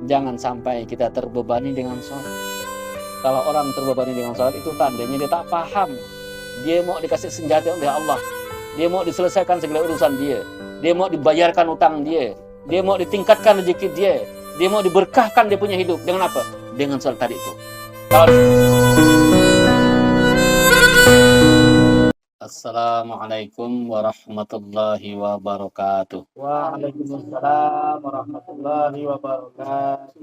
Jangan sampai kita terbebani dengan sholat. Kalau orang terbebani dengan sholat itu tandanya dia tak paham. Dia mau dikasih senjata oleh Allah. Dia mau diselesaikan segala urusan dia. Dia mau dibayarkan utang dia. Dia mau ditingkatkan rezeki dia. Dia mau diberkahkan dia punya hidup. Dengan apa? Dengan sholat tadi itu. Assalamualaikum warahmatullahi wabarakatuh. Waalaikumsalam warahmatullahi wabarakatuh.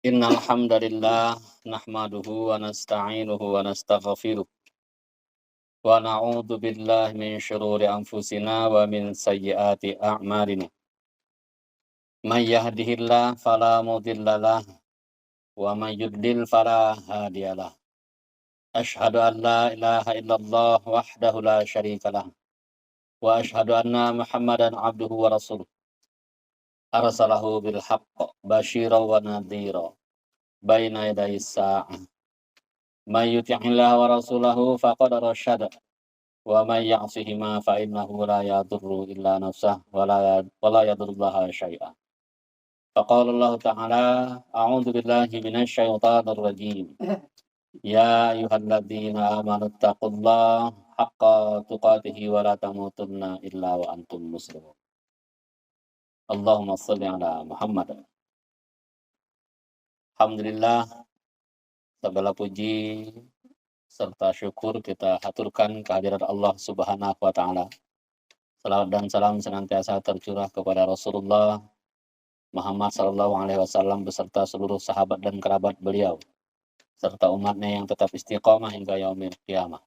Innal hamdalillah nahmaduhu wa nasta'inuhu wa nastaghfiruh. Wa na'udzu billahi min syururi anfusina wa min sayyiati a'malina. May yahdihillahu fala mudhillalah wa may yudlil fala hadiyalah. Asyhadu an la ilaha illallah wahdahu la syarikalah wa asyhadu anna Muhammadan abduhu wa rasuluh. Arsalahu bil haqq basyiran wa nadhira baina yaday sa'ah. May yuti'illah wa rasulahu faqad rasyada wa may ya'sihima fa innahu la yadurru illa nafsah wa la yadurrullaha syai'a. Faqala Allah ta'ala a'udzu billahi minasy syaithanir rajim. Ya ayyuhalladzina amanu taqullaha haqqa tuqatih wa la tamutunna illa wa antum muslimun. Allahumma shalli ala Muhammad. Alhamdulillah, segala puji serta syukur kita haturkan kehadirat Allah Subhanahu wa taala. Salawat dan salam senantiasa tercurah kepada Rasulullah Muhammad sallallahu alaihi wasallam beserta seluruh sahabat dan kerabat beliau serta umatnya yang tetap istiqomah hingga yaumil qiyamah.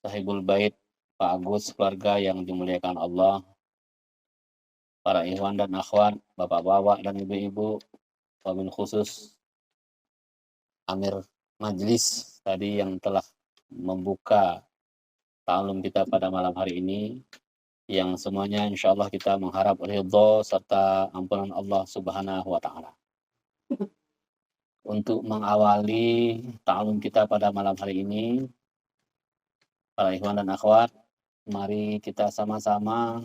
Sahibul bait, Pak Agus, keluarga yang dimuliakan Allah, para ikhwan dan akhwat, bapak-bapak dan ibu-ibu, wabil khusus Amir Majlis tadi yang telah membuka ta'alum kita pada malam hari ini, yang semuanya insya Allah kita mengharap ridho serta ampunan Allah Subhanahu wa ta'ala. Untuk mengawali ta'alum kita pada malam hari ini, para ikhwan dan akhwat, mari kita sama-sama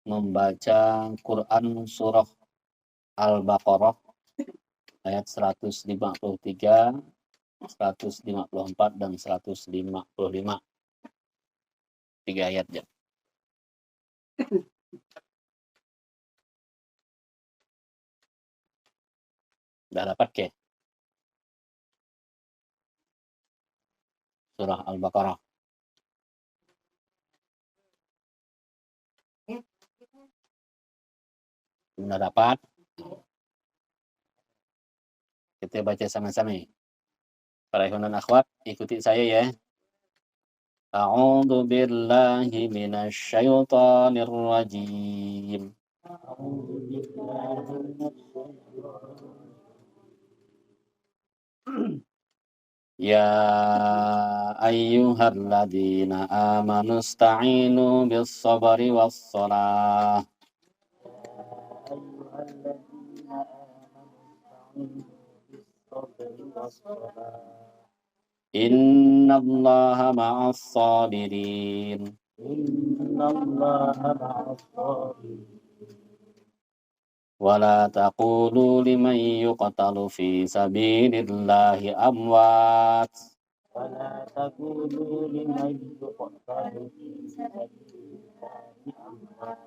membaca Quran surah Al-Baqarah ayat 153, 154, dan 155. 3 ayat ya. Udah dapat ke? Surah Al-Baqarah. Sudah dapat? Kita baca sama-sama. Para ikhwan dan akhwat, ikuti saya ya. A'udzu billahi minasy syaithanir rajim. Ya ayyuhalladzina amanu ista'inu bis sabri was shalah. Innallaha ma'as sabirin. Wala taqulu liman yuqtalu fi sabilillahi amwat. ولا تقولوا لمن يقتل في سبيل الله أموات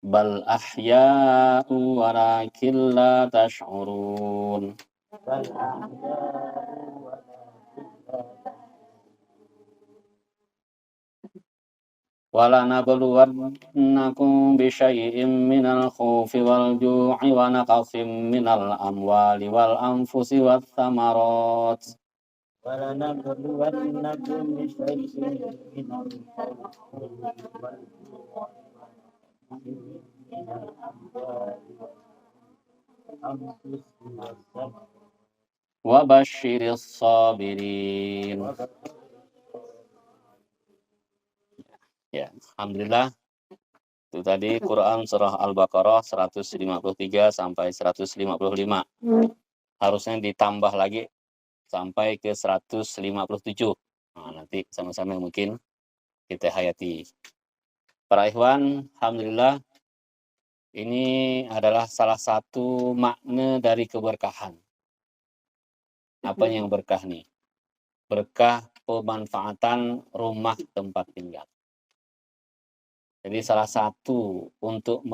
Bal ahya'u walakin la tash'urun. بل أحياء ولكن لا Walanabluwannakum bisyai'im minal khawfi wal ju'i wa naqsim minal amwali wal anfusi wath thamarat. ولنبلونكم بشيء من الخوف والجوع من الأموال والأنفس والثمرات Wa basyiris sabirin. Ya, alhamdulillah. Itu tadi Quran surah Al-Baqarah 153 sampai 155. Harusnya ditambah lagi sampai ke 157. Nah, nanti sama-sama mungkin kita hayati. Para ikhwan, alhamdulillah Ini adalah salah satu makna dari keberkahan. Apa yang berkah nih? Berkah pemanfaatan rumah tempat tinggal. Jadi salah satu untuk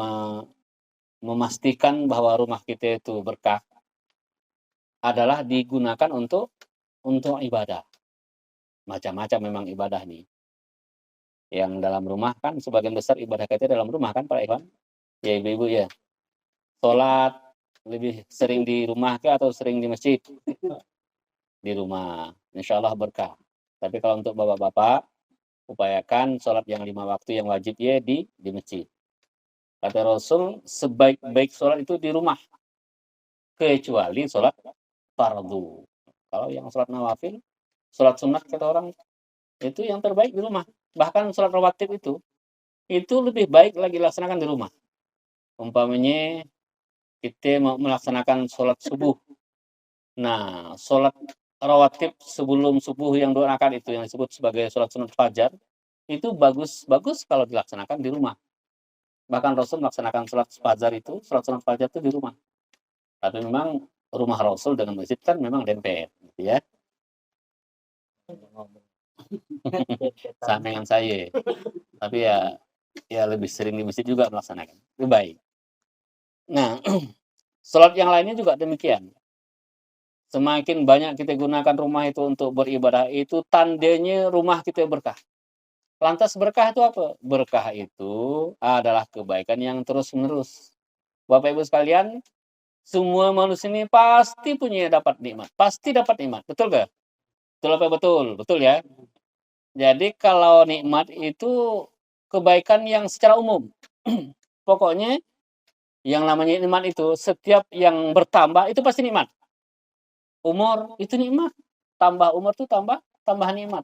memastikan bahwa rumah kita itu berkah adalah digunakan untuk ibadah. Macam-macam memang ibadah nih. Yang dalam rumah kan sebagian besar ibadah kita dalam rumah kan Pak Ikhwan? Ya ibu-ibu ya. Sholat lebih sering di rumah ke atau sering di masjid? Di rumah. Insya Allah berkah. Tapi kalau untuk bapak-bapak, upayakan sholat yang 5 waktu yang wajib ya di masjid. Kata Rasul, sebaik-baik sholat itu di rumah. Kecuali sholat fardu. Kalau yang sholat nawafil, sholat sunat kata orang, itu yang terbaik di rumah. Bahkan sholat rawatib itu lebih baik lagi dilaksanakan di rumah. Umpamanya kita mau melaksanakan sholat subuh. Nah, sholat rawatib sebelum subuh yang 2 rakaat itu yang disebut sebagai sholat sunat fajar, itu bagus kalau dilaksanakan di rumah. Bahkan Rasul melaksanakan sholat fajar itu, sholat sunat fajar itu di rumah. Tapi memang rumah Rasul dengan masjid kan memang dempet, gitu ya. Sama dengan saya. Tapi ya lebih sering di masjid juga melaksanakan. Itu baik. Nah, sholat yang lainnya juga demikian. Semakin banyak kita gunakan rumah itu untuk beribadah, itu tandanya rumah kita berkah. Lantas berkah itu apa? Berkah itu adalah kebaikan yang terus-menerus. Bapak Ibu sekalian, semua manusia ini pasti punya dapat nikmat. Pasti dapat nikmat. Betul gak? Betul apa betul? Betul ya? Jadi kalau nikmat itu kebaikan yang secara umum. Pokoknya yang namanya nikmat itu setiap yang bertambah itu pasti nikmat. Umur itu nikmat. Tambah umur itu tambah nikmat.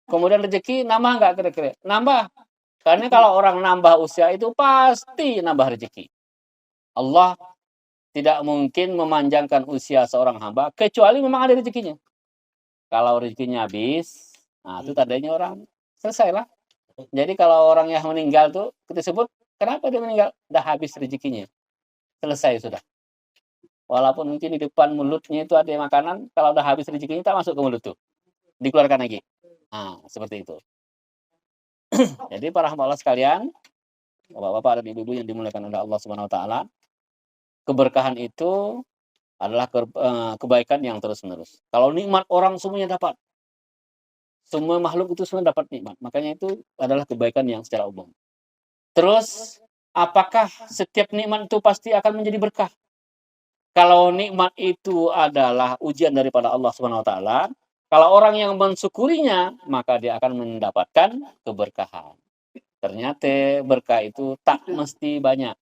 Kemudian rezeki nambah nggak kira-kira? Nambah. Karena kalau orang nambah usia itu pasti nambah rezeki. Allah tidak mungkin memanjangkan usia seorang hamba kecuali memang ada rezekinya. Kalau rezekinya habis, nah itu tandanya orang selesai lah. Jadi kalau orang yang meninggal tuh kita sebut kenapa dia meninggal? Udah habis rezekinya. Selesai sudah. Walaupun mungkin di depan mulutnya itu ada makanan, kalau udah habis rezekinya tak masuk ke mulut tuh. Dikeluarkan lagi. Nah, seperti itu. Jadi para hamba Allah sekalian, Bapak-bapak dan ibu-ibu yang dimuliakan oleh Allah Subhanahu wa taala, keberkahan itu adalah kebaikan yang terus-menerus. Kalau nikmat orang semuanya dapat. Semua makhluk itu semua dapat nikmat. Makanya itu adalah kebaikan yang secara umum. Terus, apakah setiap nikmat itu pasti akan menjadi berkah? Kalau nikmat itu adalah ujian daripada Allah Subhanahu wa taala, kalau orang yang mensyukurinya, maka dia akan mendapatkan keberkahan. Ternyata berkah itu tak mesti banyak.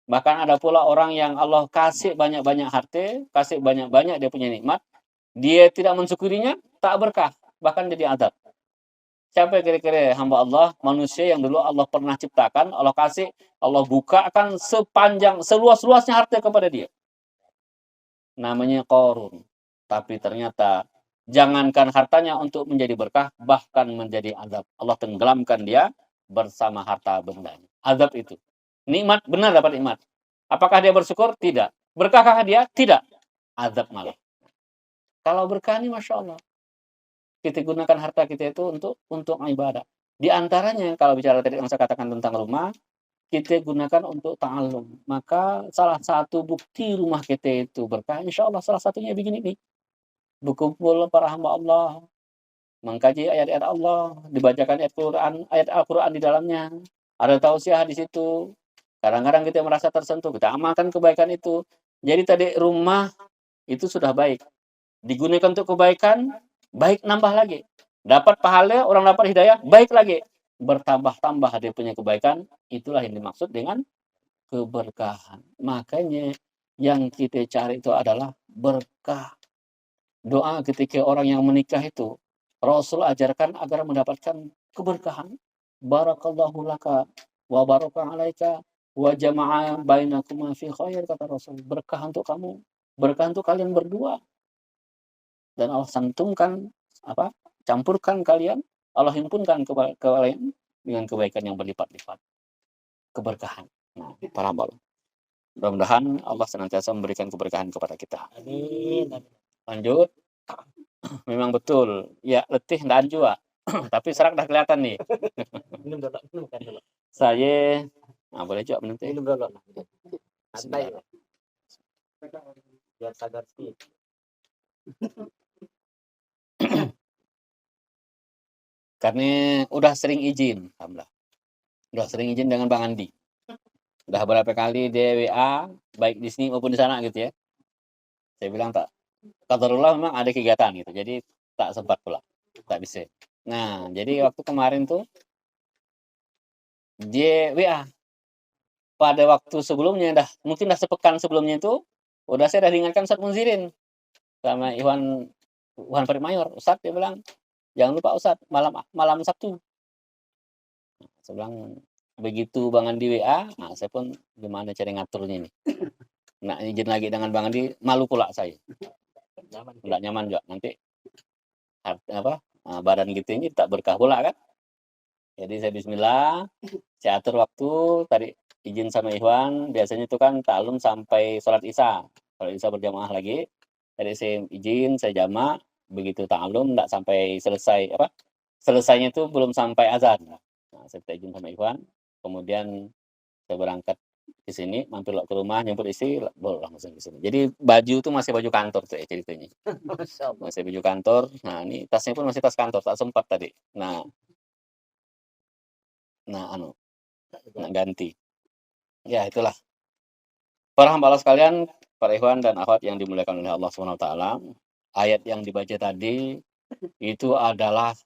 Bahkan ada pula orang yang Allah kasih banyak-banyak harta, kasih banyak-banyak dia punya nikmat, dia tidak mensyukurinya, tak berkah, bahkan jadi azab. Siapa kira-kira hamba Allah, manusia yang dulu Allah pernah ciptakan, Allah kasih, Allah bukakan seluas-luasnya harta kepada dia. Namanya Qarun. Tapi ternyata jangankan hartanya untuk menjadi berkah, bahkan menjadi azab. Allah tenggelamkan dia bersama harta bendanya. Azab itu. Nikmat, benar dapat nikmat. Apakah dia bersyukur? Tidak. Berkahkah dia? Tidak. Azab malah. Kalau berkah ini Masya Allah. Kita gunakan harta kita itu untuk ibadah. Di antaranya, kalau bicara tadi yang saya katakan tentang rumah, kita gunakan untuk ta'allum. Maka salah satu bukti rumah kita itu berkah, insya Allah salah satunya begini nih. Berkumpul para hamba Allah, mengkaji ayat-ayat Allah, dibacakan ayat Al-Quran di dalamnya. Ada tausiah di situ. Kadang-kadang kita merasa tersentuh, kita amalkan kebaikan itu. Jadi tadi rumah itu sudah baik. Digunakan untuk kebaikan, baik nambah lagi. Dapat pahala, orang dapat hidayah, baik lagi. Bertambah-tambah dia punya kebaikan, itulah yang dimaksud dengan keberkahan. Makanya yang kita cari itu adalah berkah. Doa ketika orang yang menikah itu, Rasul ajarkan agar mendapatkan keberkahan. Barakallahu laka wa baraka alaika wa jama'a bainakuma fi khair, kata Rasul. Berkah untuk kamu, berkah untuk kalian berdua. Dan Allah santumkan campurkan kalian, Allah himpunkan kalian dengan kebaikan yang berlipat-lipat. Keberkahan. Nah, para hamba Allah. Mudah-mudahan Allah senantiasa memberikan keberkahan kepada kita. Amin. Lanjut. Memang betul. Ya, letih dan juga. Tapi serak dah kelihatan nih. Minum dulu, minum kan dulu. Saya, boleh juga minum teh. Minum dulu. Santai. Bismillah. Biar sadar sih. Karena udah sering izin, alhamdulillah. Udah sering izin dengan Bang Andi. Udah berapa kali dia WA, baik di sini maupun di sana gitu ya. Saya bilang qadarullah memang ada kegiatan gitu. Jadi tak sempat pula, tak bisa. Nah, jadi waktu kemarin tuh dia WA. Pada waktu sebelumnya mungkin sepekan sebelumnya itu udah saya diingatkan Ustadz Munzirin sama Iwan Farid Mayor. Ustadz, dia bilang, jangan lupa Ustadz, malam Sabtu. Saya bilang, begitu Bang Andi WA, saya pun gimana cara ngaturnya nih. Nah, izin lagi dengan Bang Andi, malu pula saya. Nggak nyaman juga. Nanti badan gitu ini tak berkah pula kan. Jadi saya bismillah, saya atur waktu, tadi izin sama Ikhwan, biasanya itu kan ta'alum sampai sholat Isya. Sholat Isya berjamaah lagi. Tadi saya izin, saya jamak, begitu ta'alum enggak sampai selesai selesainya itu belum sampai azan. Nah, saya minta izin sama Ikhwan, kemudian saya berangkat ke sini, mampir ke rumah, nyemput istri, langsung ke sini. Jadi baju itu masih baju kantor tuh ya ceritanya. Masih baju kantor. Nah, ini tasnya pun masih tas kantor, tak sempat tadi. Nah, ganti. Ya, itulah. Para hamba Allah sekalian, para ikhwan dan akhwat yang dimuliakan oleh Allah Subhanahu wa taala, ayat yang dibaca tadi itu adalah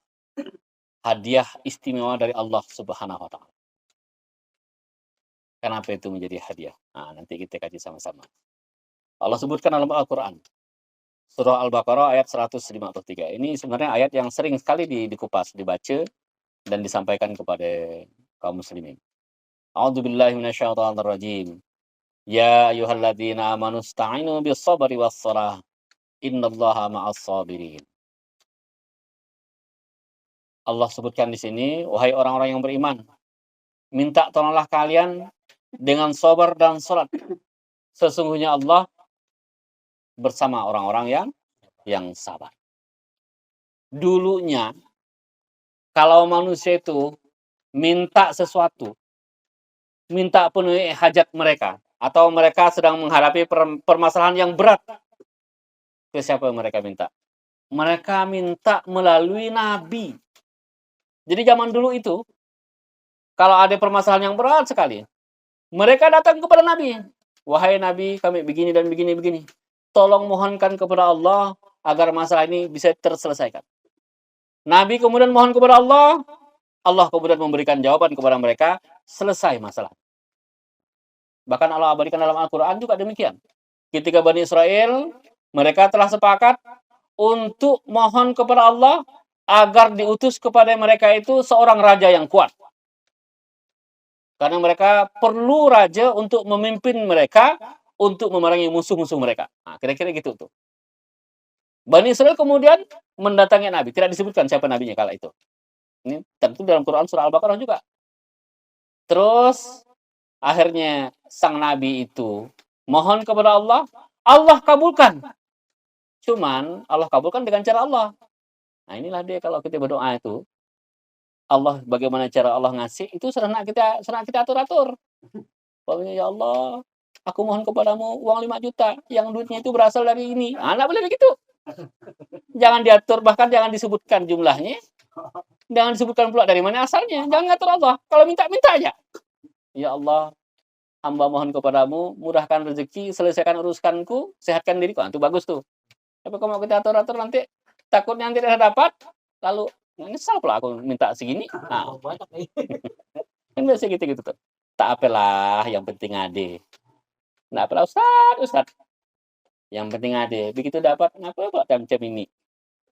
hadiah istimewa dari Allah Subhanahu wa taala. Kenapa itu menjadi hadiah? Nah, nanti kita kaji sama-sama. Allah sebutkan dalam Al-Qur'an. Surah Al-Baqarah ayat 153. Ini sebenarnya ayat yang sering sekali dikupas, dibaca dan disampaikan kepada kaum muslimin. A'udzubillahi minasyaitonirrajim. Ya ayyuhalladzina amanu ista'inu bis-sabri was-shalah. Innallaha ma'as sabirin. Allah sebutkan di sini, wahai orang-orang yang beriman, minta tolonglah kalian dengan sabar dan salat. Sesungguhnya Allah bersama orang-orang yang sabar. Dulunya kalau manusia itu minta sesuatu, minta penuhi hajat mereka, atau mereka sedang menghadapi permasalahan yang berat, ke siapa yang mereka minta? Mereka minta melalui Nabi. Jadi zaman dulu itu, kalau ada permasalahan yang berat sekali, mereka datang kepada Nabi. Wahai Nabi, kami begini dan begini. Tolong mohonkan kepada Allah agar masalah ini bisa terselesaikan. Nabi kemudian mohon kepada Allah, Allah kemudian memberikan jawaban kepada mereka, selesai masalah. Bahkan Allah abadikan dalam Al-Quran juga demikian. Ketika Bani Israel, mereka telah sepakat untuk mohon kepada Allah agar diutus kepada mereka itu seorang raja yang kuat. Karena mereka perlu raja untuk memimpin mereka untuk memerangi musuh-musuh mereka. Nah, kira-kira gitu tuh. Bani Israel kemudian mendatangi Nabi. Tidak disebutkan siapa nabinya kala itu. Ini tentu dalam Quran surah Al-Baqarah juga. Terus akhirnya sang nabi itu mohon kepada Allah, Allah kabulkan. Cuman Allah kabulkan dengan cara Allah. Nah, inilah dia kalau kita berdoa itu, Allah bagaimana cara Allah ngasih itu serah kita atur-atur. Pokoknya ya Allah, aku mohon kepadamu uang 5 juta yang duitnya itu berasal dari ini. Enggak boleh begitu. Jangan diatur, bahkan jangan disebutkan jumlahnya. Jangan disebutkan pula dari mana asalnya. Jangan ngatur Allah. Kalau minta aja. Ya Allah, hamba mohon kepadamu, mudahkan rezeki, selesaikan uruskanku, sehatkan diriku. Nah, itu bagus tuh. Tapi kalau kita atur-atur nanti takutnya nanti tidak dapat, lalu nyesal pula aku minta segini. Nah, kan biasa gitu tuh. Tak apalah, yang penting ade. Nah, apalah Ustaz. Yang penting ade. Begitu dapat, ngapa pula macam ini.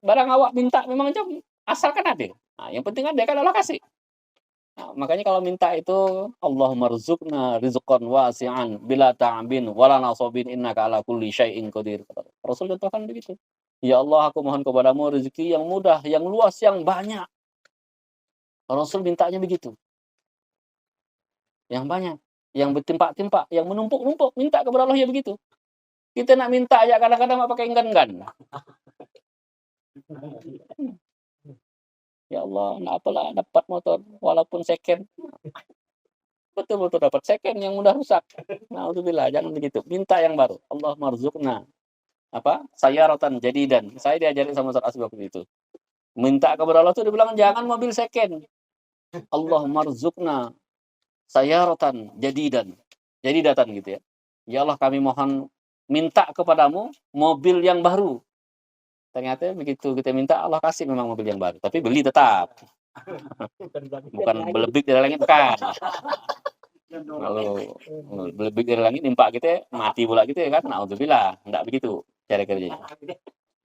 Barang awak minta memang jam asalkan ade. Nah, yang penting ade kan Allah kasih. Nah, makanya kalau minta itu Allahumma rzuqna rizqan wasi'an bila ta'bin wala nasabin innaka ala kulli syai'in qadir. Rasul contohkan begitu. Ya Allah, aku mohon kepadamu rezeki yang mudah, yang luas, yang banyak. Rasul mintanya begitu. Yang banyak. yang bertimpa-timpa, yang menumpuk-numpuk, minta kepada Allah ya begitu. Kita nak minta aja kadang-kadang pakai enggan-enggan. Ya Allah, nak apalah dapat motor walaupun second. Betul-betul dapat second yang mudah rusak. Naudzubillah, jangan begitu. Minta yang baru. Allah marzuqna sayaratan jadidan. Saya diajarin sama Ustaz Asbab itu. Minta kepada Allah tuh dibilang jangan mobil second. Allah marzuqna sayaratan jadidan. Jadidatan gitu ya. Ya Allah kami mohon minta kepadamu mobil yang baru. Ternyata begitu kita minta Allah kasih memang mobil yang baru, tapi beli tetap. Bukan belebik dari langit bukan. Kalau belebik dari langit nimpa kita mati pula gitu ya kan. Naudzubillah, enggak begitu cara kerjanya.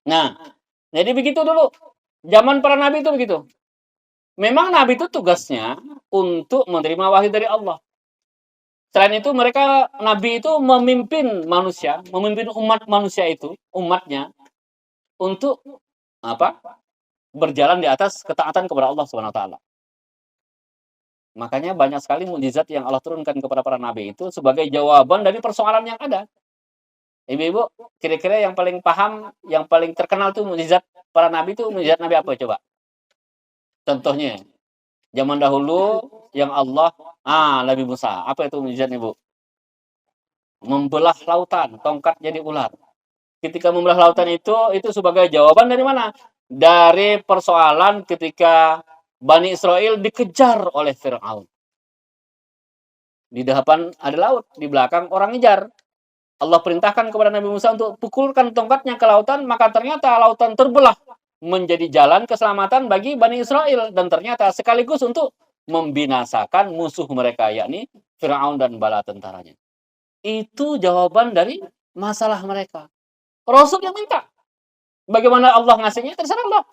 Nah, jadi begitu dulu. Zaman para nabi itu begitu. Memang nabi itu tugasnya untuk menerima wahyu dari Allah. Selain itu mereka nabi itu memimpin manusia, memimpin umat manusia itu, umatnya untuk berjalan di atas ketaatan kepada Allah Subhanahu wa taala. Makanya banyak sekali mukjizat yang Allah turunkan kepada para nabi itu sebagai jawaban dari persoalan yang ada. Ibu-ibu, kira-kira yang paling paham, yang paling terkenal tuh mukjizat para nabi itu mukjizat nabi apa coba? Contohnya, zaman dahulu yang Allah, Nabi Musa. Apa itu mukjizatnya, Bu? Membelah lautan, tongkat jadi ular. Ketika membelah lautan itu sebagai jawaban dari mana? Dari persoalan ketika Bani Israel dikejar oleh Fir'aun. Di depan ada laut, di belakang orang ngejar. Allah perintahkan kepada Nabi Musa untuk pukulkan tongkatnya ke lautan, maka ternyata lautan terbelah menjadi jalan keselamatan bagi Bani Israel. Dan ternyata sekaligus untuk membinasakan musuh mereka, yakni Fir'aun dan bala tentaranya. Itu jawaban dari masalah mereka. Rasul yang minta. Bagaimana Allah ngasihnya? Terserah Allah.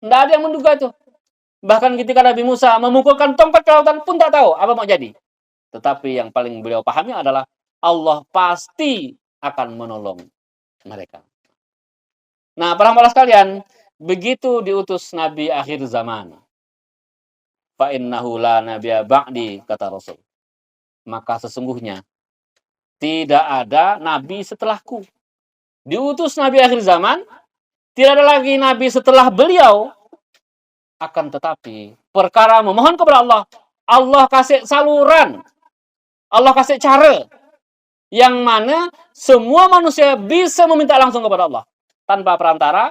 Tidak ada yang menduga itu. Bahkan ketika Nabi Musa memukulkan tongkat ke lautan pun tak tahu apa mau jadi. Tetapi yang paling beliau pahami adalah Allah pasti akan menolong mereka. Nah, para hamba sekalian, begitu diutus Nabi akhir zaman. Fa innahu la nabiyya ba'di, kata Rasul. Maka sesungguhnya tidak ada nabi setelahku. Diutus Nabi akhir zaman, tidak ada lagi nabi setelah beliau. Akan tetapi, perkara memohon kepada Allah, Allah kasih saluran, Allah kasih cara, yang mana semua manusia bisa meminta langsung kepada Allah. Tanpa perantara,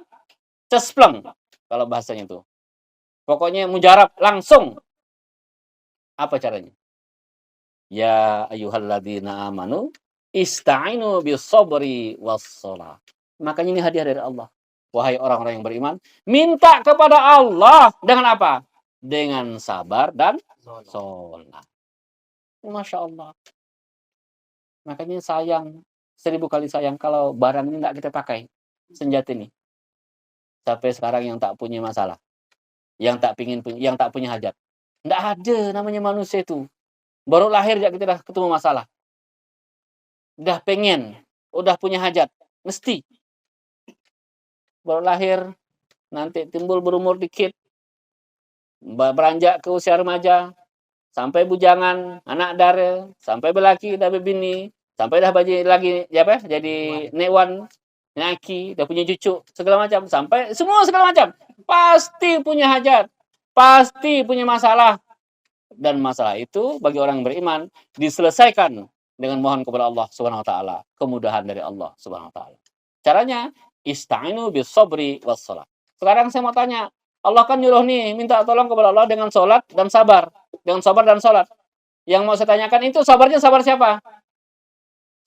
cespleng, kalau bahasanya itu. Pokoknya mujarab, langsung. Apa caranya? Ya ayyuhalladzina amanu, ista'inu bis-sabri was-shalah. Makanya ini hadiah dari Allah. Wahai orang-orang yang beriman, minta kepada Allah dengan apa? Dengan sabar dan sholat. Masya Allah. Makanya sayang, 1000 kali sayang kalau barang ini tidak kita pakai. Senjata ini. Sampai sekarang yang tak punya masalah. Yang tak punya hajat. Tidak ada namanya manusia itu. Baru lahir ya kita dah ketemu masalah. Udah pengen, udah punya hajat. Mesti. Baru lahir, nanti timbul berumur dikit, beranjak ke usia remaja, sampai bujangan, anak dara, sampai belaki, dah berbini, sampai dah jadi newan, naki, dah punya cucu, segala macam, sampai semua segala macam. Pasti punya hajat, pasti punya masalah. Dan masalah itu bagi orang beriman diselesaikan dengan mohon kepada Allah Subhanahu wa taala, kemudahan dari Allah Subhanahu wa taala. Caranya ista'inu bis-sabri was-shalah. Sekarang saya mau tanya, Allah kan nyuruh nih minta tolong kepada Allah dengan salat dan sabar. Dengan sabar dan salat. Yang mau saya tanyakan itu sabarnya sabar siapa?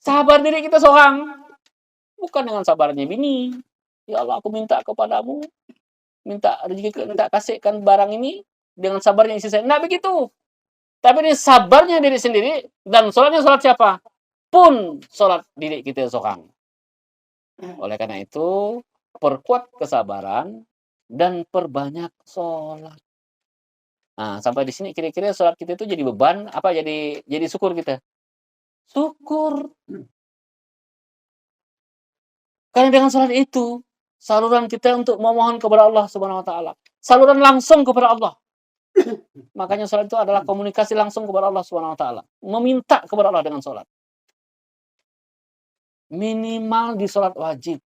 Sabar diri kita seorang. Bukan dengan sabarnya bini. Ya Allah, aku minta kepadamu, minta rezeki, minta kasihkan barang ini dengan sabarnya istri saya. Enggak begitu. Tapi ini sabarnya diri sendiri dan salatnya salat siapa? Pun salat diri kita seorang. Oleh karena itu, perkuat kesabaran dan perbanyak sholat. Nah, sampai di sini kira-kira sholat kita itu jadi beban, apa jadi syukur kita? Syukur. Karena dengan sholat itu, saluran kita untuk memohon kepada Allah Subhanahu wa taala. Saluran langsung kepada Allah. Makanya sholat itu adalah komunikasi langsung kepada Allah Subhanahu wa taala. Meminta kepada Allah dengan sholat. Minimal di sholat wajib.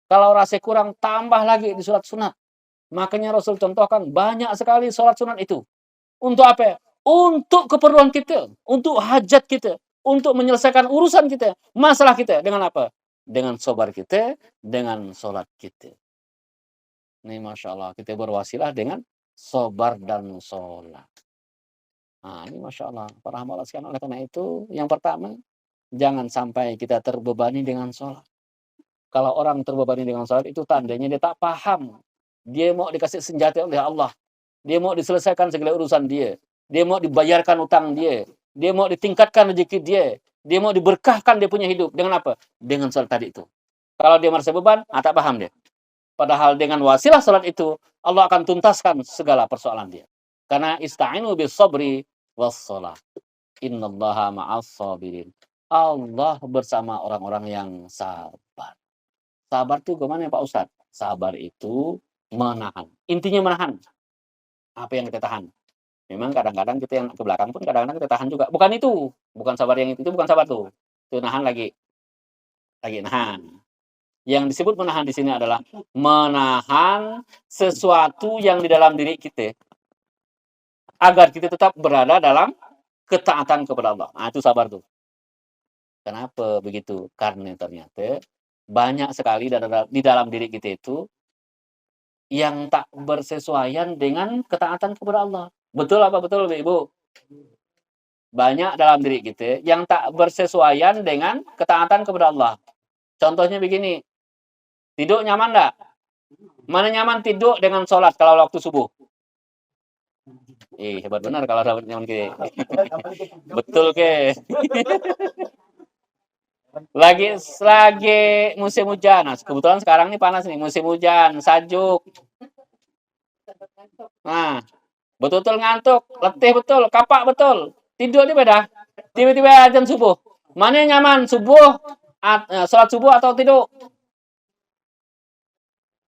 Kalau rasa kurang, tambah lagi di sholat sunat. Makanya Rasul contohkan banyak sekali sholat sunat itu. Untuk apa? Untuk keperluan kita, untuk hajat kita, untuk menyelesaikan urusan kita, masalah kita. Dengan apa? Dengan sabar kita, dengan sholat kita. Ini Masya Allah, kita berwasilah dengan sabar dan sholat. Nah, ini Masya Allah, para hamba sekalian. Oleh karena itu, yang pertama, jangan sampai kita terbebani dengan sholat. Kalau orang terbebani dengan sholat, itu tandanya dia tak paham. Dia mau dikasih senjata oleh Allah. Dia mau diselesaikan segala urusan dia. Dia mau dibayarkan utang dia. Dia mau ditingkatkan rezeki dia. Dia mau diberkahkan dia punya hidup. Dengan apa? Dengan sholat tadi itu. Kalau dia merasa beban, tak paham dia. Padahal dengan wasilah sholat itu, Allah akan tuntaskan segala persoalan dia. Karena ista'inu bis sabri was sholat. Innallaha ma'as sabirin. Allah bersama orang-orang yang sabar. Sabar itu gimana ya Pak Ustadz? Sabar itu menahan. Intinya menahan. Apa yang kita tahan. Memang kadang-kadang kita yang ke belakang pun kadang-kadang kita tahan juga. Bukan itu. Bukan sabar yang itu bukan sabar tuh. Itu nahan lagi. Lagi nahan. Yang disebut menahan di sini adalah menahan sesuatu yang di dalam diri kita. Agar kita tetap berada dalam ketaatan kepada Allah. Nah, itu sabar tuh. Kenapa begitu? Karena ternyata banyak sekali di dalam diri kita itu yang tak bersesuaian dengan ketaatan kepada Allah. Betul apa betul, Ibu? Banyak dalam diri kita yang tak bersesuaian dengan ketaatan kepada Allah. Contohnya begini, tidur nyaman enggak? Mana nyaman tidur dengan sholat kalau waktu subuh? Hebat benar kalau dapat nyaman ke. Betul ke? Lagi musim hujan. Nah, kebetulan sekarang ini panas nih, musim hujan, sajuk. Nah, betul-betul ngantuk, letih betul, kapak betul. Tidur dia beda. Tiba-tiba azan subuh. Mana yang nyaman? Subuh, sholat subuh atau tidur?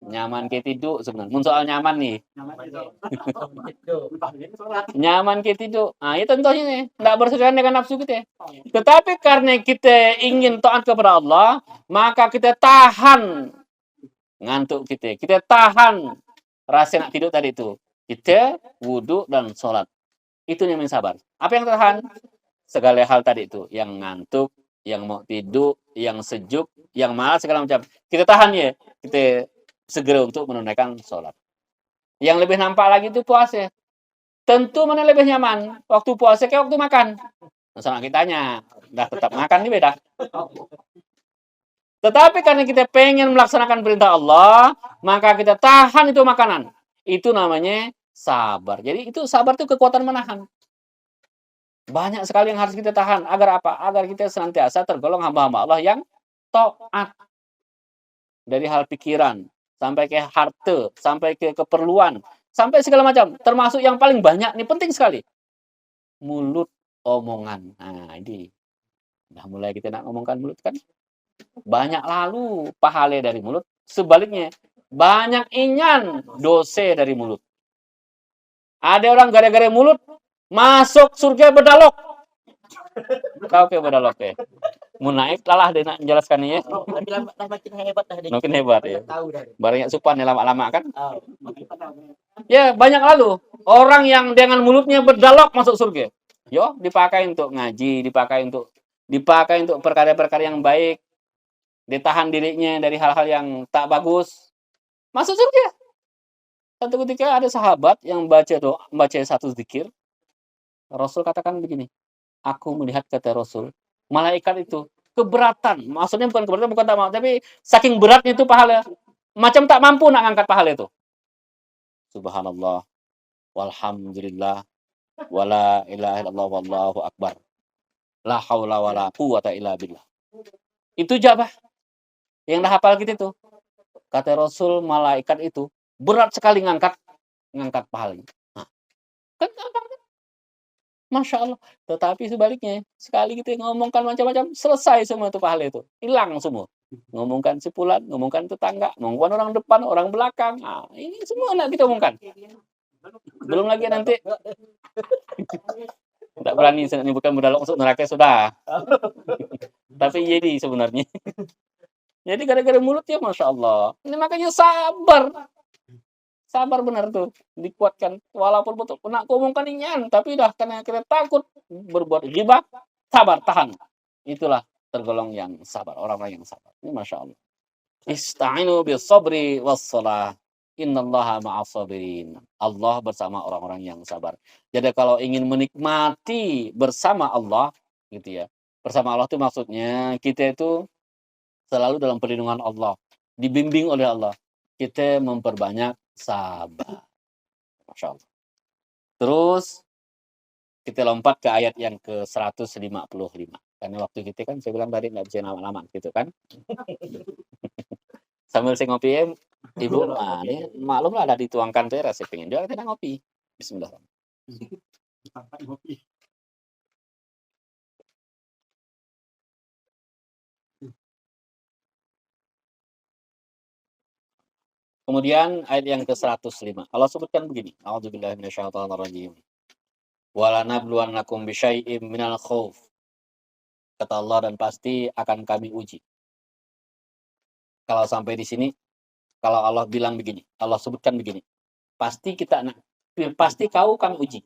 Nyaman ke tidur sebenarnya. Mun soal nyaman nih. Nyaman ke tidur. Nah, itu contohnya nih. Tidak bersesuaian dengan nafsu kita. Tetapi karena kita ingin taat kepada Allah, maka kita tahan ngantuk kita. Kita tahan rasa nak tidur tadi itu. Kita wudhu dan sholat. Itu namanya sabar. Apa yang tahan? Segala hal tadi itu. Yang ngantuk, yang mau tidur, yang sejuk, yang malas segala macam. Kita tahan ya. Kita segera untuk menunaikan sholat. Yang lebih nampak lagi itu puasa. Tentu mana lebih nyaman? Waktu puasa kayak waktu makan. Sama kitanya. Udah tetap makan ini beda. Tetapi karena kita pengen melaksanakan perintah Allah, maka kita tahan itu makanan. Itu namanya sabar. Jadi itu sabar itu kekuatan menahan. Banyak sekali yang harus kita tahan. Agar apa? Agar kita senantiasa tergolong hamba-hamba Allah yang taat. Dari hal pikiran, sampai ke harta, sampai ke keperluan, sampai segala macam. Termasuk yang paling banyak, ini penting sekali. Mulut, omongan. Nah, ini. Udah mulai kita nak ngomongkan mulut kan. Banyak lalu pahala dari mulut. Sebaliknya, banyak inyan dosa dari mulut. Ada orang gara-gara mulut, masuk surga bedalok. Kau ke bedalok ya? Mau naik lalah dia nak menjelaskannya ya. Makin hebat dah. Makin hebat ya. Barangnya supan ya lama-lama kan. Ya, banyak lalu orang yang dengan mulutnya berdalok masuk surga. Yo, dipakai untuk ngaji, dipakai untuk perkara-perkara yang baik. Ditahan dirinya dari hal-hal yang tak bagus. Masuk surga. Satu ketika ada sahabat yang baca satu zikir. Rasul katakan begini. Aku melihat kata Rasul, malaikat itu keberatan. Maksudnya bukan keberatan, bukan tak mau, tapi saking beratnya itu pahala. Macam tak mampu nak ngangkat pahala itu. Subhanallah, walhamdulillah, wala ilaha illallah, wallahu akbar. La haula wala quwata illa billah. Itu jabah. Yang dah hafal kita itu. Kata Rasul, malaikat itu berat sekali ngangkat pahalanya. Nah, kan gampang. Masya Allah. Tetapi sebaliknya, sekali kita ngomongkan macam-macam, selesai semua itu pahala itu. Hilang semua. Ngomongkan sepulan, ngomongkan tetangga, ngomongkan orang depan, orang belakang. Nah, ini semua nak kita omongkan. Belum lagi nanti. Tidak berani saya menyebutkan modal masuk neraka sudah. Tapi jadi sebenarnya. Jadi gara-gara mulut ya Masya Allah. Ini makanya sabar. Sabar benar tuh. Dikuatkan. Walaupun betul kena ngomongkan inyan. Tapi dah karena kita takut berbuat ghibah. Sabar, tahan. Itulah tergolong yang sabar. Orang-orang yang sabar. Ini Masya Allah. Ista'inu bis sabri was salah. Innallaha ma'as sabirin. Allah bersama orang-orang yang sabar. Jadi kalau ingin menikmati bersama Allah, gitu ya. Bersama Allah itu maksudnya kita itu selalu dalam perlindungan Allah, dibimbing oleh Allah. Kita memperbanyak sabar. Masya Allah. Terus kita lompat ke ayat yang ke-155. Karena waktu kita kan saya bilang tadi nggak bisa lama-lama gitu kan. Sambil saya ngopi, Ibu, ini maklum lah ada dituangkan tuh rasa pengen juga kita ngopi. Bismillah. Kemudian ayat yang ke-105. Allah sebutkan begini. A'udzubillahi minasyaitonirrajim. Walanabluwannakum bisyai'im minal khauf. Kata Allah, dan pasti akan kami uji. Kalau sampai di sini, kalau Allah bilang begini, Allah sebutkan begini. Pasti kau kami uji.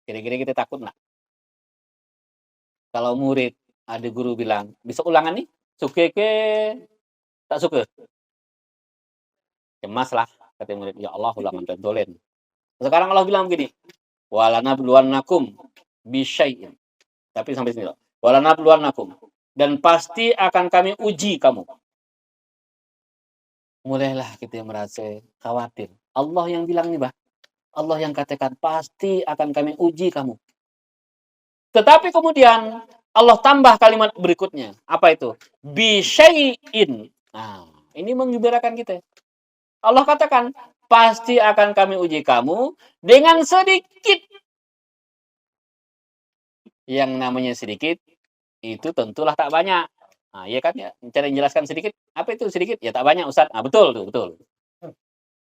Kira-kira kita takut nggak? Kalau murid, ada guru bilang, bisa ulangan nih? Suka ke? Tak suka? Cemas lah, kata murid. Ya Allah, ulangan pentolen. Sekarang Allah bilang begini. Walanabluwannakum bisyai'in. Tapi sampai sini loh. Walanabluwannakum. Dan pasti akan kami uji kamu. Mulailah kita merasa khawatir. Allah yang bilang nih, Bah. Allah yang katakan pasti akan kami uji kamu. Tetapi kemudian Allah tambah kalimat berikutnya. Apa itu? Bisyai'in. Nah, ini menggembirakan kita. Allah katakan, pasti akan kami uji kamu dengan sedikit. Yang namanya sedikit, itu tentulah tak banyak. Nah, iya kan ya, cara menjelaskan sedikit. Apa itu sedikit? Ya tak banyak, Ustaz. Nah, betul tuh, betul.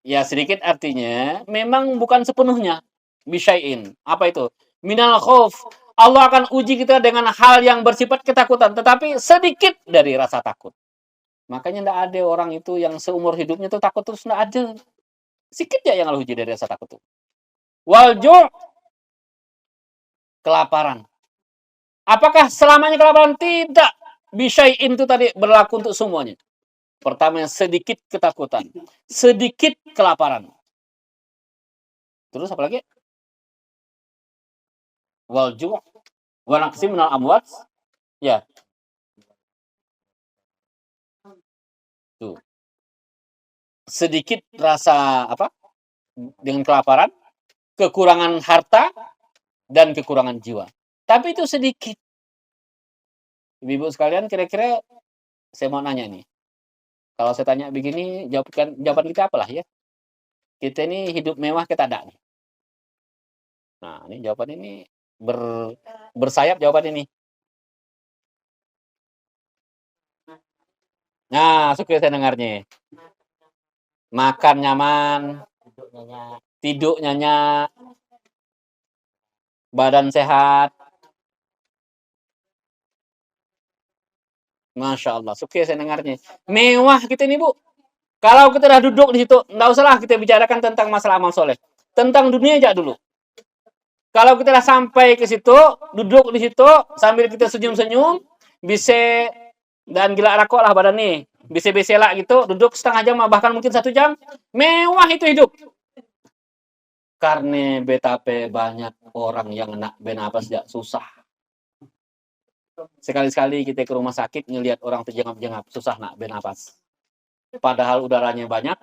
Ya sedikit artinya memang bukan sepenuhnya. Bisyai'in. Apa itu? Minal khauf. Allah akan uji kita dengan hal yang bersifat ketakutan, tetapi sedikit dari rasa takut. Makanya tidak ada orang itu yang seumur hidupnya itu takut terus, tidak ada. Sedikit ya yang Allah uji dari rasa takut itu. Walju' kelaparan. Apakah selamanya kelaparan? Tidak. Bisyai'in itu tadi berlaku untuk semuanya. Pertama, sedikit ketakutan. Sedikit kelaparan. Terus apa lagi? Walju' wa naqsim minal amwat. Ya. Tuh. Sedikit rasa apa? Dengan kelaparan, kekurangan harta, dan kekurangan jiwa. Tapi itu sedikit. Ibu-ibu sekalian, kira-kira saya mau nanya nih. Kalau saya tanya begini, jawaban kita apalah ya? Kita ini hidup mewah kita ada nih. Nah, ini jawaban ini bersayap jawaban ini. Nah, suka saya dengarnya. Makan nyaman, tidur nyenyak, badan sehat. Masya Allah, suka saya dengarnya. Mewah kita ini, Bu. Kalau kita udah duduk di situ, nggak usahlah kita bicarakan tentang masalah amal soleh. Tentang dunia aja dulu. Kalau kita udah sampai ke situ, duduk di situ, sambil kita senyum-senyum, bisa dan gila rakok lah badan nih. Bisa lah gitu, duduk setengah jam, bahkan mungkin 1 jam. Mewah itu hidup. Karena betapa banyak orang yang nak bernapas tidak susah. Sekali-sekali kita ke rumah sakit, ngelihat orang terjengap-jengap, susah nak bernapas. Padahal udaranya banyak,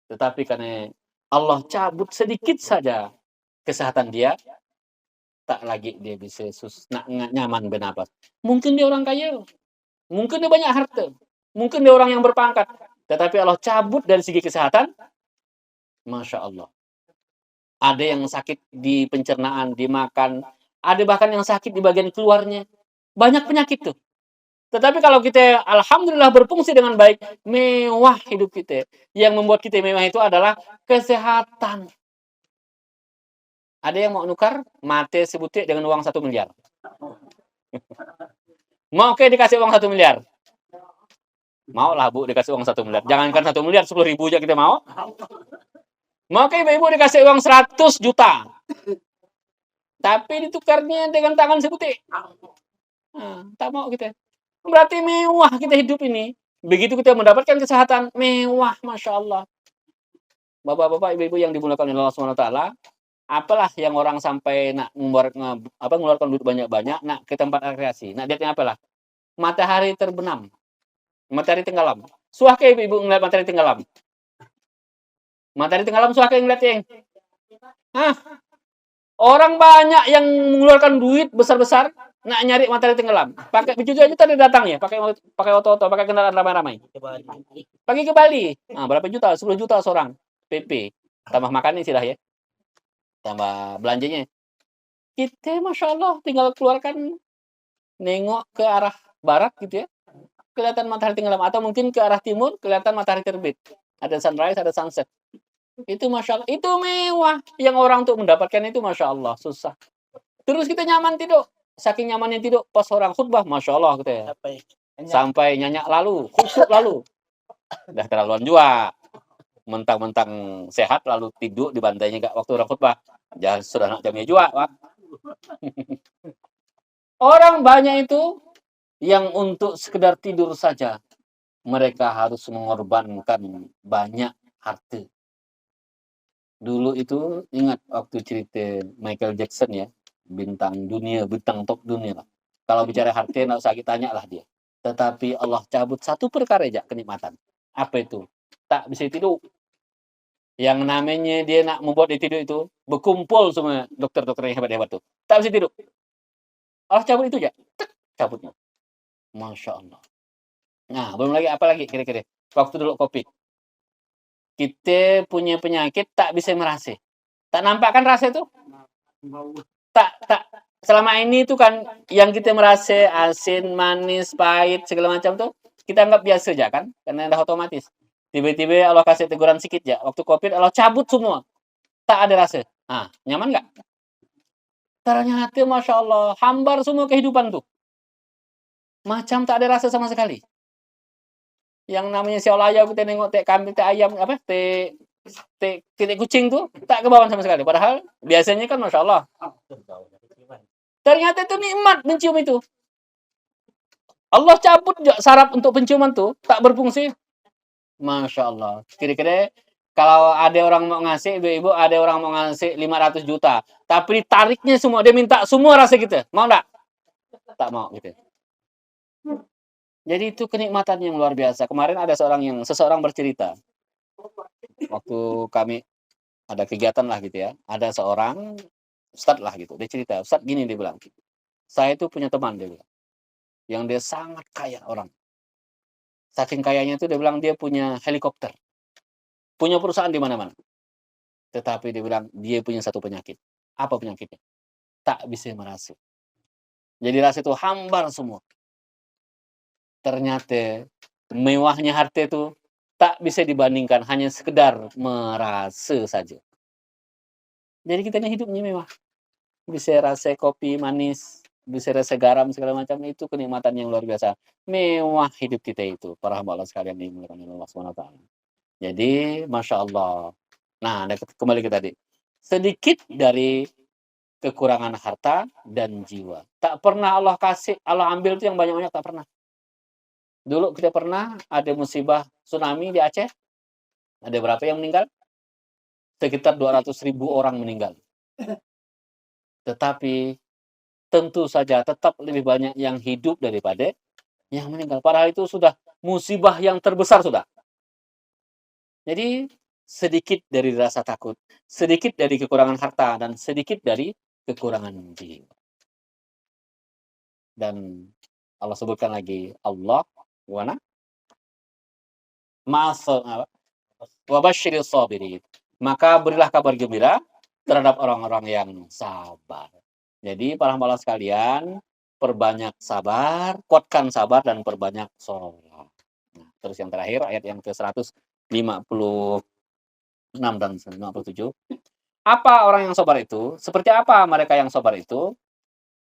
tetapi karena Allah cabut sedikit saja kesehatan dia, tak lagi dia bisa nyaman bernapas. Mungkin dia orang kaya, mungkin dia banyak harta, mungkin dia orang yang berpangkat, tetapi Allah cabut dari segi kesehatan, Masya Allah. Ada yang sakit di pencernaan, dimakan, ada bahkan yang sakit di bagian keluarnya. Banyak penyakit tuh. Tetapi kalau kita alhamdulillah berfungsi dengan baik, mewah hidup kita. Yang membuat kita mewah itu adalah kesehatan. Ada yang mau nukar mate sebutik dengan uang 1 miliar. Mau ke dikasih uang 1 miliar? Mau lah Bu dikasih uang 1 miliar. Jangankan 1 miliar, 10.000 aja kita mau. Mau ke ibu-ibu dikasih uang 100 juta. Tapi ditukarnya dengan tangan sebutik. Nah, tak mau kita. Berarti mewah kita hidup ini. Begitu kita mendapatkan kesehatan, mewah, Masya Allah. Bapak-bapak, ibu-ibu yang dimuliakan oleh Allah SWT, apalah yang orang sampai nak mengeluarkan duit banyak-banyak, nak ke tempat rekreasi. Nak lihatnya apalah? Matahari terbenam. Matahari tenggelam. Suah ke ibu-ibu ngeliat matahari tenggelam? Matahari tenggelam suah ke ngeliat yang? Hah? Orang banyak yang mengeluarkan duit besar-besar, nak nyari matahari tenggelam. Pakai baju aja tadi datang ya, pakai oto-oto, pakai kendaraan ramai-ramai. Pergi ke Bali. Nah, berapa juta? 10 juta seorang. PP. Tambah makannya sih lah ya. Tambah belanjanya. Kita Masya Allah tinggal keluarkan nengok ke arah barat gitu ya. Kelihatan matahari tenggelam. Atau mungkin ke arah timur kelihatan matahari terbit. Ada sunrise, ada sunset. Itu Masya Allah. Itu mewah. Yang orang untuk mendapatkan itu Masya Allah. Susah. Terus kita nyaman tidur. Saking nyamannya tidur. Pas orang khutbah Masya Allah gitu ya. Sampai nyanyak lalu. Khusyuk lalu. Udah terlaluan juga. Mentang-mentang sehat lalu tidur di bantainya gak waktu orang khutbah. Jangan sudah nak jamnya juga, Pak. Orang banyak itu yang untuk sekedar tidur saja mereka harus mengorbankan banyak harta. Dulu itu ingat waktu cerita Michael Jackson ya, bintang dunia, bintang top dunia lah. Kalau bicara harta enggak usah kita tanya lah dia. Tetapi Allah cabut satu perkara aja kenikmatan. Apa itu? Tak bisa tidur. Yang namanya dia nak membuat dia tidur itu, berkumpul semua dokter-dokter yang hebat-hebat tuh. Tak bisa tidur. Allah cabut itu aja. Tek, cabutnya. Masya Allah. Nah, belum lagi apa lagi kira-kira? Waktu dulu COVID. Kita punya penyakit tak bisa merasa. Tak nampak kan rasa itu? Tak. Selama ini itu kan yang kita merasa asin, manis, pahit, segala macam tuh kita anggap biasa aja kan? Karena udah otomatis. Tiba-tiba Allah kasih teguran sedikit ya. Waktu COVID Allah cabut semua. Tak ada rasa. Nah, nyaman nggak? Ternyata Masya Allah, hambar semua kehidupan tuh. Macam tak ada rasa sama sekali. Yang namanya siolaya kita nengok teh kambing, teh ayam, apa, teh kucing tuh, tak kebawan sama sekali. Padahal biasanya kan Masya Allah. Ternyata itu nikmat mencium itu. Allah cabut saraf untuk penciuman tuh, tak berfungsi. Masya Allah. Kira-kira kalau ada orang mau ngasih, ibu-ibu, ada orang mau ngasih 500 juta. Tapi tariknya semua, dia minta semua rasa kita. Mau enggak? Tak mau gitu. Jadi itu kenikmatan yang luar biasa. Kemarin ada seseorang bercerita. Waktu kami ada kegiatan lah gitu ya. Ada seorang ustadz lah gitu. Dia cerita, ustadz gini dia bilang. Saya itu punya teman dia bilang. Yang dia sangat kaya orang. Saking kayanya itu dia bilang dia punya helikopter. Punya perusahaan di mana-mana. Tetapi dia bilang dia punya satu penyakit. Apa penyakitnya? Tak bisa merasa. Jadi rasa itu hambar semua. Ternyata mewahnya harta itu tak bisa dibandingkan hanya sekedar merasa saja. Jadi kita ini hidupnya mewah. Bisa rasa kopi manis, bisa rasa garam segala macam, itu kenikmatan yang luar biasa. Mewah hidup kita itu, para hamba Allah sekalian dimuliakan oleh Allah SWT. Jadi Masya Allah. Nah, kembali ke tadi. Sedikit dari kekurangan harta dan jiwa. Tak pernah Allah kasih, Allah ambil itu yang banyak-banyak, tak pernah. Dulu kita pernah ada musibah tsunami di Aceh. Ada berapa yang meninggal? Sekitar 200.000 orang meninggal. Tetapi tentu saja tetap lebih banyak yang hidup daripada yang meninggal. Padahal itu sudah musibah yang terbesar sudah. Jadi sedikit dari rasa takut, sedikit dari kekurangan harta, dan sedikit dari kekurangan jiwa. Dan Allah sebutkan lagi, Allah wana wabashiris sabirin. Maka berilah kabar gembira terhadap orang-orang yang sabar. Jadi para hamba Allah sekalian, perbanyak sabar, kuatkan sabar dan perbanyak sholat. Nah, terus yang terakhir ayat yang ke-156 dan 57. Apa orang yang sabar itu? Seperti apa mereka yang sabar itu?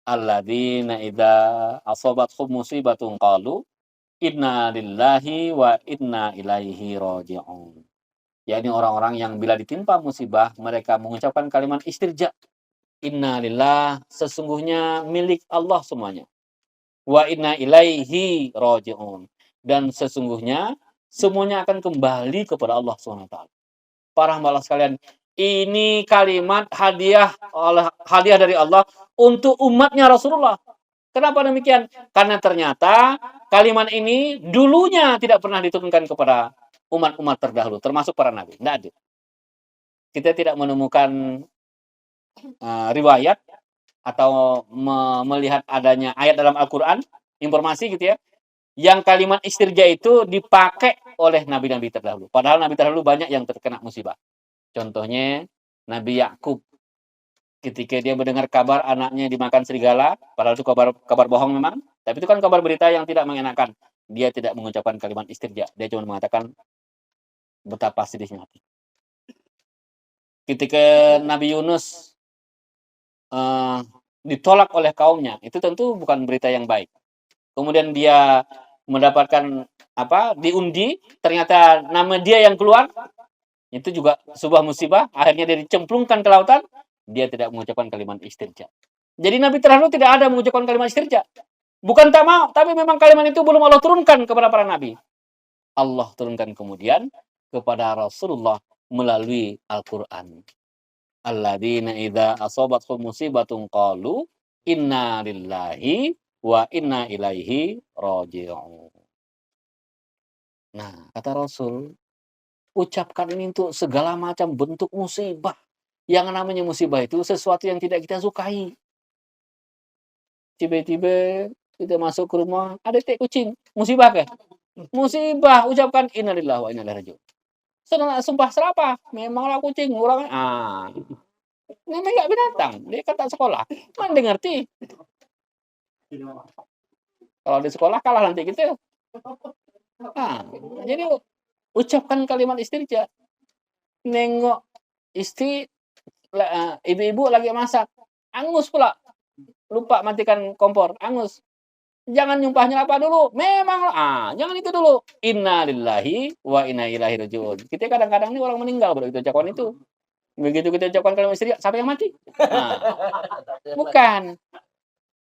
Alladzina idza asabathum musibatun qalu inna lillahi wa inna ilaihi raji'un. Yakni orang-orang yang bila ditimpa musibah mereka mengucapkan kalimat istirja. Inna lillah, sesungguhnya milik Allah semuanya. Wa inna ilaihi raji'un. Dan sesungguhnya semuanya akan kembali kepada Allah SWT. Para hamba Allah sekalian, ini kalimat hadiah dari Allah untuk umatnya Rasulullah. Kenapa demikian? Karena ternyata kalimat ini dulunya tidak pernah diturunkan kepada umat-umat terdahulu, termasuk para nabi. Tidak ada. Kita tidak menemukan riwayat atau melihat adanya ayat dalam Al-Quran, informasi gitu ya, yang kalimat istirja itu dipakai oleh nabi-nabi terdahulu. Padahal nabi terdahulu banyak yang terkena musibah. Contohnya Nabi Yakub, ketika dia mendengar kabar anaknya dimakan serigala, padahal itu kabar bohong memang, tapi itu kan kabar berita yang tidak mengenakan. Dia tidak mengucapkan kalimat istirja, dia cuma mengatakan betapa sedihnya hati. Ketika Nabi Yunus ditolak oleh kaumnya, itu tentu bukan berita yang baik. Kemudian dia mendapatkan diundi, ternyata nama dia yang keluar, itu juga sebuah musibah. Akhirnya dia dicemplungkan ke lautan, dia tidak mengucapkan kalimat istirja. Jadi Nabi terdahulu tidak ada mengucapkan kalimat istirja. Bukan tak mau, tapi memang kalimat itu belum Allah turunkan kepada para nabi. Allah turunkan kemudian kepada Rasulullah melalui Al-Quran. Alladzina idza asabathum musibatun qalu inna lillahi wa inna ilaihi raji'un. Nah, kata Rasul, ucapkan ini untuk segala macam bentuk musibah. Yang namanya musibah itu sesuatu yang tidak kita sukai. Tiba-tiba kita masuk ke rumah, ada teh kucing. Musibah kah? Musibah, ucapkan innalillahi wa inna ilaihi raji'un. Sumpah serapah, memanglah kucing, orang namanya nggak binatang, dia kata sekolah. Mana dia ngerti? Kalau di sekolah kalah nanti gitu. Jadi ucapkan kalimat istirja. Nengok istri, ibu-ibu lagi masak, angus pula. Lupa matikan kompor, angus. Jangan nyumpah-nyelapah dulu. Memang jangan itu dulu. Inna lillahi wa inna ilaihi raji'un. Kita kadang-kadang ini orang meninggal baru kita ucapkan itu. Begitu kita ucapkan kalimat istirja, siapa yang mati? Bukan.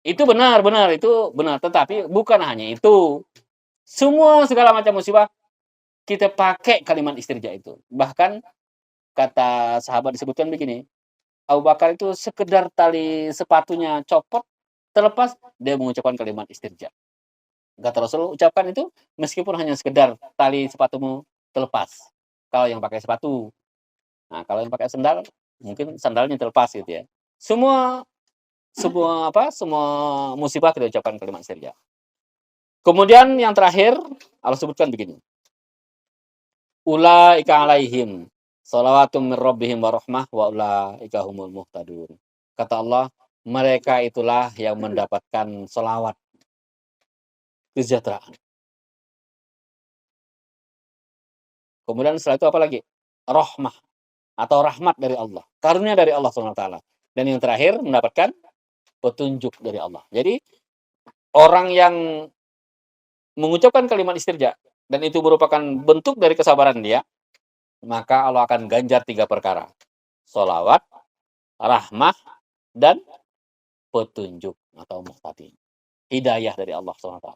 Itu benar, itu benar. Tetapi bukan hanya itu. Semua segala macam musibah kita pakai kalimat istirja itu. Bahkan kata sahabat disebutkan begini, Abu Bakar itu sekedar tali sepatunya copot, terlepas, dia mengucapkan kalimat istirja. Kata Rasul, ucapkan itu meskipun hanya sekedar tali sepatumu terlepas. Kalau yang pakai sepatu. Nah, kalau yang pakai sandal, mungkin sandalnya terlepas gitu ya. Semua musibah kita ucapkan kalimat istirja. Kemudian yang terakhir, Allah sebutkan begini. Ulaika alaihim shalawatum min rabbihim wa rahmah wa ulaika humul muhtadun. Kata Allah, mereka itulah yang mendapatkan selawat, kesejahteraan. Kemudian setelah itu apa lagi? Rahmah atau rahmat dari Allah, karunia dari Allah SWT. Dan yang terakhir mendapatkan petunjuk dari Allah. Jadi orang yang mengucapkan kalimat istirja dan itu merupakan bentuk dari kesabaran dia, maka Allah akan ganjar 3 perkara. Sholawat, rahmah, dan petunjuk atau muhtadi. Hidayah dari Allah SWT.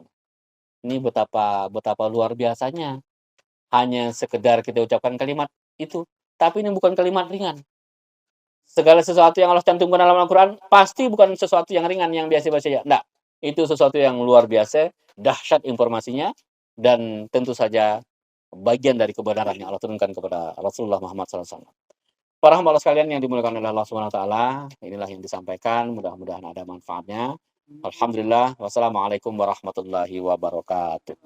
Ini betapa luar biasanya. Hanya sekedar kita ucapkan kalimat itu. Tapi ini bukan kalimat ringan. Segala sesuatu yang Allah cantumkan dalam Al-Quran pasti bukan sesuatu yang ringan, yang biasa-biasa saja. Enggak. Itu sesuatu yang luar biasa, dahsyat informasinya, dan tentu saja bagian dari kebenaran yang Allah turunkan kepada Rasulullah Muhammad SAW. Para hamba Allah sekalian yang dimuliakan oleh Allah SWT, inilah yang disampaikan, mudah-mudahan ada manfaatnya. Alhamdulillah, wassalamualaikum warahmatullahi wabarakatuh.